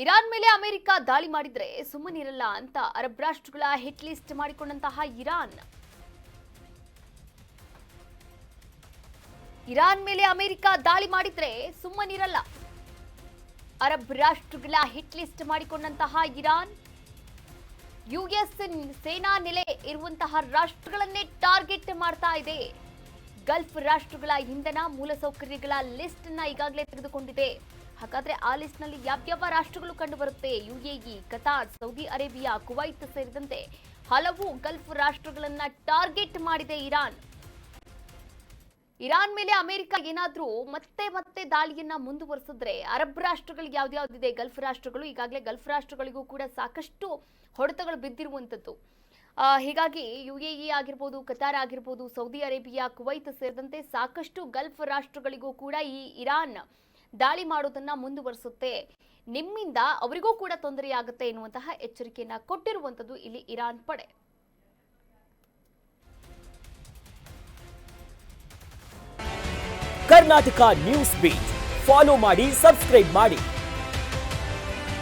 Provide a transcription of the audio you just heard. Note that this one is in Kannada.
ಇರಾನ್ ಮೇಲೆ ಅಮೆರಿಕ ದಾಳಿ ಮಾಡಿದ್ರೆ ಸುಮ್ಮನಿರಲ್ಲ ಅಂತ ಅರಬ್ ರಾಷ್ಟ್ರಗಳ ಹಿಟ್ ಲಿಸ್ಟ್ ಮಾಡಿಕೊಂಡಂತಹ ಇರಾನ್ ಮೇಲೆ ಅಮೆರಿಕ ದಾಳಿ ಮಾಡಿದ್ರೆ ಸುಮ್ಮನಿರಲ್ಲ. ಅರಬ್ ರಾಷ್ಟ್ರಗಳ ಹಿಟ್ ಲಿಸ್ಟ್ ಮಾಡಿಕೊಂಡಂತಹ ಇರಾನ್ ಯುಎಸ್ ಸೇನಾ ನೆಲೆ ಇರುವಂತಹ ರಾಷ್ಟ್ರಗಳನ್ನೇ ಟಾರ್ಗೆಟ್ ಮಾಡ್ತಾ ಇದೆ. ಗಲ್ಫ್ ರಾಷ್ಟ್ರಗಳ ಇಂಧನ ಮೂಲಸೌಕರ್ಯಗಳ ಲಿಸ್ಟ್ ಅನ್ನ ಈಗಾಗಲೇ ತೆಗೆದುಕೊಂಡಿದೆ. ಹಾಗಾದ್ರೆ ಆ ಲಿಸ್ಟ್ ನಲ್ಲಿ ಯಾವ್ಯಾವ ರಾಷ್ಟ್ರಗಳು ಕಂಡು ಬರುತ್ತೆ? UAE, Qatar, Saudi Arabia, Kuwait ಸೇರಿದಂತೆ ಹಲವು ಗಲ್ಫ್ ರಾಷ್ಟ್ರಗಳನ್ನ ಟಾರ್ಗೆಟ್ ಮಾಡಿದೆ ಇರಾನ್. ಇರಾನ್ ಮೇಲೆ ಅಮೆರಿಕ ಏನಾದ್ರೂ ಮತ್ತೆ ದಾಳಿಯನ್ನ ಮುಂದುವರಿಸಿದ್ರೆ ಅರಬ್ ರಾಷ್ಟ್ರಗಳು ಯಾವ್ದಾವ್ದಿದೆ ಗಲ್ಫ್ ರಾಷ್ಟ್ರಗಳು, ಈಗಾಗಲೇ ಗಲ್ಫ್ ರಾಷ್ಟ್ರಗಳಿಗೂ ಕೂಡ ಸಾಕಷ್ಟು ಹೊಡೆತಗಳು ಬಿದ್ದಿರುವಂತದ್ದು. ಹೀಗಾಗಿ ಯುಎಇ ಆಗಿರ್ಬೋದು, ಕತಾರ್ ಆಗಿರ್ಬೋದು, ಸೌದಿ ಅರೇಬಿಯಾ, ಕುವೈತ್ ಸೇರಿದಂತೆ ಸಾಕಷ್ಟು ಗಲ್ಫ್ ರಾಷ್ಟ್ರಗಳಿಗೂ ಕೂಡ ಈ ಇರಾನ್ ದಾಳಿ ಮಾಡೋದನ್ನ ಮುಂದುವರಿಸುತ್ತೆ, ನಿಮ್ಮಿಂದ ಅವರಿಗೂ ಕೂಡ ತೊಂದರೆಯಾಗುತ್ತೆ ಎನ್ನುವಂತಹ ಎಚ್ಚರಿಕೆಯನ್ನ ಕೊಟ್ಟಿರುವಂತದ್ದು ಇಲ್ಲಿ ಇರಾನ್ ಪಡೆ. ಕರ್ನಾಟಕ ನ್ಯೂಸ್ ಬೀಟ್ ಫಾಲೋ ಮಾಡಿ, ಸಬ್ಸ್ಕ್ರೈಬ್ ಮಾಡಿ.